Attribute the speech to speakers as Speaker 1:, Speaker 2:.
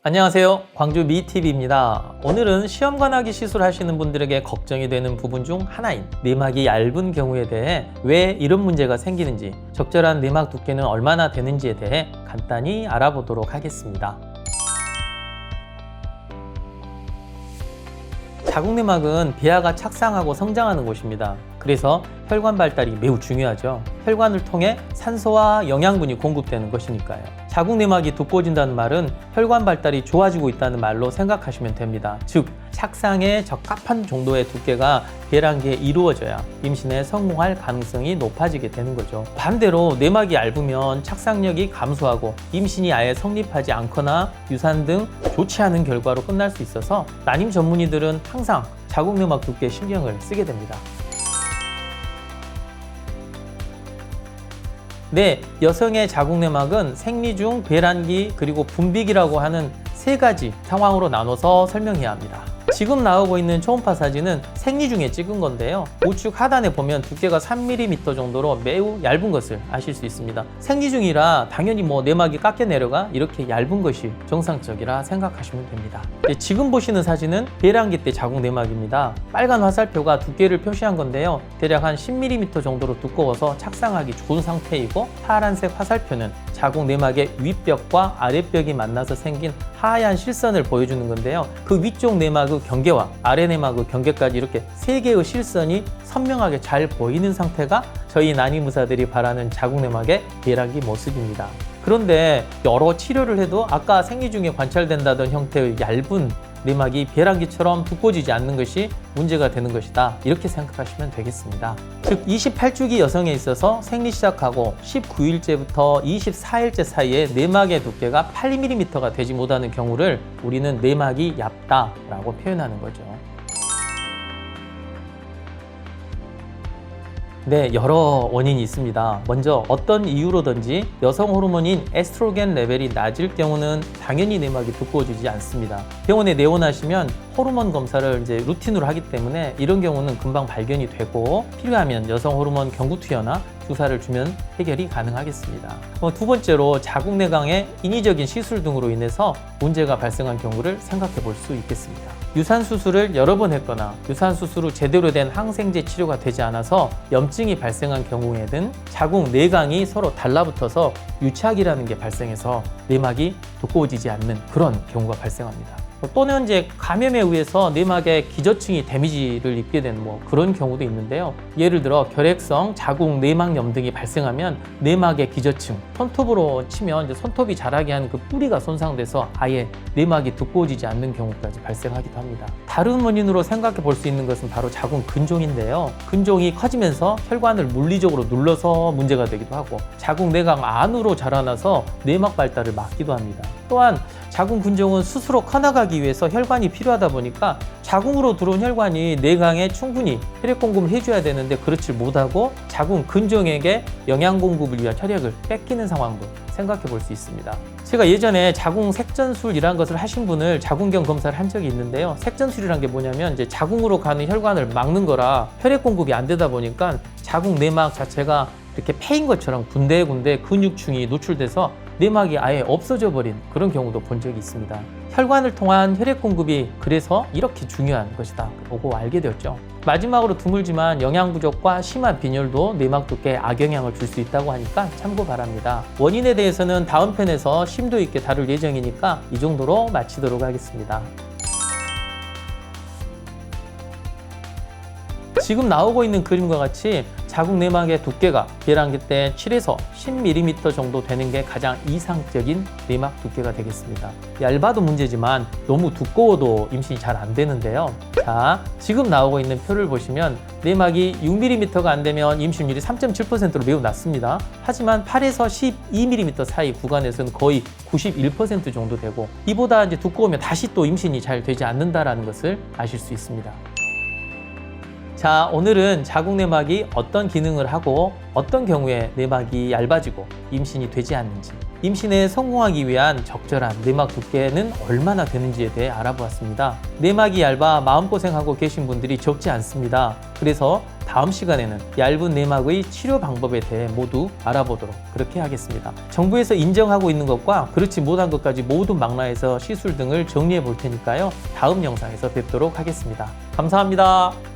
Speaker 1: 안녕하세요. 광주 미TV입니다. 오늘은 시험관하기 시술하시는 분들에게 걱정이 되는 부분 중 하나인 내막이 얇은 경우에 대해 왜 이런 문제가 생기는지, 적절한 내막 두께는 얼마나 되는지에 대해 간단히 알아보도록 하겠습니다. 자궁내막은 배아가 착상하고 성장하는 곳입니다. 그래서 혈관 발달이 매우 중요하죠. 혈관을 통해 산소와 영양분이 공급되는 것이니까요. 자궁내막이 두꺼워진다는 말은 혈관 발달이 좋아지고 있다는 말로 생각하시면 됩니다. 즉, 착상에 적합한 정도의 두께가 배란기에 이루어져야 임신에 성공할 가능성이 높아지게 되는 거죠. 반대로 내막이 얇으면 착상력이 감소하고 임신이 아예 성립하지 않거나 유산 등 좋지 않은 결과로 끝날 수 있어서 난임 전문의들은 항상 자궁내막 두께에 신경을 쓰게 됩니다. 네, 여성의 자궁내막은 생리 중 배란기 그리고 분비기라고 하는 세 가지 상황으로 나눠서 설명해야 합니다. 지금 나오고 있는 초음파 사진은 생리 중에 찍은 건데요. 우측 하단에 보면 두께가 3mm 정도로 매우 얇은 것을 아실 수 있습니다. 생리 중이라 당연히 내막이 깎여 내려가 이렇게 얇은 것이 정상적이라 생각하시면 됩니다. 지금 보시는 사진은 배란기 때 자궁내막입니다. 빨간 화살표가 두께를 표시한 건데요. 대략 한 10mm 정도로 두꺼워서 착상하기 좋은 상태이고, 파란색 화살표는 자궁내막의 윗벽과 아랫벽이 만나서 생긴 하얀 실선을 보여주는 건데요. 그 위쪽 내막의 경계와 아래 내막의 경계까지 이렇게 세 개의 실선이 선명하게 잘 보이는 상태가 저희 난임 의사들이 바라는 자궁내막의 배란기 모습입니다. 그런데 여러 치료를 해도 아까 생리 중에 관찰된다던 형태의 얇은 내막이 배란기처럼 두꺼워지지 않는 것이 문제가 되는 것이다, 이렇게 생각하시면 되겠습니다. 즉, 28주기 여성에 있어서 생리 시작하고 19일째부터 24일째 사이에 내막의 두께가 8mm가 되지 못하는 경우를 우리는 내막이 얇다라고 표현하는 거죠. 네, 여러 원인이 있습니다. 먼저 어떤 이유로든지 여성 호르몬인 에스트로겐 레벨이 낮을 경우는 당연히 내막이 두꺼워지지 않습니다. 병원에 내원하시면 호르몬 검사를 루틴으로 하기 때문에 이런 경우는 금방 발견이 되고, 필요하면 여성 호르몬 경구 투여나 주사를 주면 해결이 가능하겠습니다. 두 번째로 자궁내강의 인위적인 시술 등으로 인해서 문제가 발생한 경우를 생각해 볼 수 있겠습니다. 유산수술을 여러 번 했거나 유산수술 후 제대로 된 항생제 치료가 되지 않아서 염증이 발생한 경우에는 자궁내강이 서로 달라붙어서 유착이라는 게 발생해서 내막이 두꺼워지지 않는 그런 경우가 발생합니다. 또는 감염에 의해서 내막의 기저층이 데미지를 입게 되는 그런 경우도 있는데요. 예를 들어 결핵성 자궁 내막염 등이 발생하면 내막의 기저층, 손톱으로 치면 손톱이 자라게 하는 그 뿌리가 손상돼서 아예 내막이 두꺼워지지 않는 경우까지 발생하기도 합니다. 다른 원인으로 생각해 볼 수 있는 것은 바로 자궁 근종인데요. 근종이 커지면서 혈관을 물리적으로 눌러서 문제가 되기도 하고, 자궁 내강 안으로 자라나서 내막 발달을 막기도 합니다. 또한 자궁 근종은 스스로 커나가기 위해서 혈관이 필요하다 보니까 자궁으로 들어온 혈관이 내강에 충분히 혈액 공급을 해줘야 되는데 그렇지 못하고 자궁 근종에게 영양 공급을 위한 혈액을 뺏기는 상황도 생각해 볼 수 있습니다. 제가 예전에 자궁 색전술이라는 것을 하신 분을 자궁경 검사를 한 적이 있는데요. 색전술이라는 게 뭐냐면 자궁으로 가는 혈관을 막는 거라 혈액 공급이 안 되다 보니까 자궁 내막 자체가 이렇게 패인 것처럼 군데군데 근육층이 노출돼서 내막이 아예 없어져 버린 그런 경우도 본 적이 있습니다. 혈관을 통한 혈액 공급이 그래서 이렇게 중요한 것이다 보고 알게 되었죠. 마지막으로 드물지만 영양 부족과 심한 빈혈도 내막 두께에 악영향을 줄 수 있다고 하니까 참고 바랍니다. 원인에 대해서는 다음 편에서 심도 있게 다룰 예정이니까 이 정도로 마치도록 하겠습니다. 지금 나오고 있는 그림과 같이 자궁내막의 두께가 배란기 때 7에서 10mm 정도 되는 게 가장 이상적인 내막 두께가 되겠습니다. 얇아도 문제지만 너무 두꺼워도 임신이 잘 안 되는데요. 자, 지금 나오고 있는 표를 보시면 내막이 6mm가 안 되면 임신율이 3.7%로 매우 낮습니다. 하지만 8에서 12mm 사이 구간에서는 거의 91% 정도 되고, 이보다 두꺼우면 다시 또 임신이 잘 되지 않는다는 것을 아실 수 있습니다. 자, 오늘은 자궁내막이 어떤 기능을 하고 어떤 경우에 내막이 얇아지고 임신이 되지 않는지, 임신에 성공하기 위한 적절한 내막 두께는 얼마나 되는지에 대해 알아보았습니다. 내막이 얇아 마음고생하고 계신 분들이 적지 않습니다. 그래서 다음 시간에는 얇은 내막의 치료 방법에 대해 모두 알아보도록 그렇게 하겠습니다. 정부에서 인정하고 있는 것과 그렇지 못한 것까지 모두 망라해서 시술 등을 정리해 볼 테니까요. 다음 영상에서 뵙도록 하겠습니다. 감사합니다.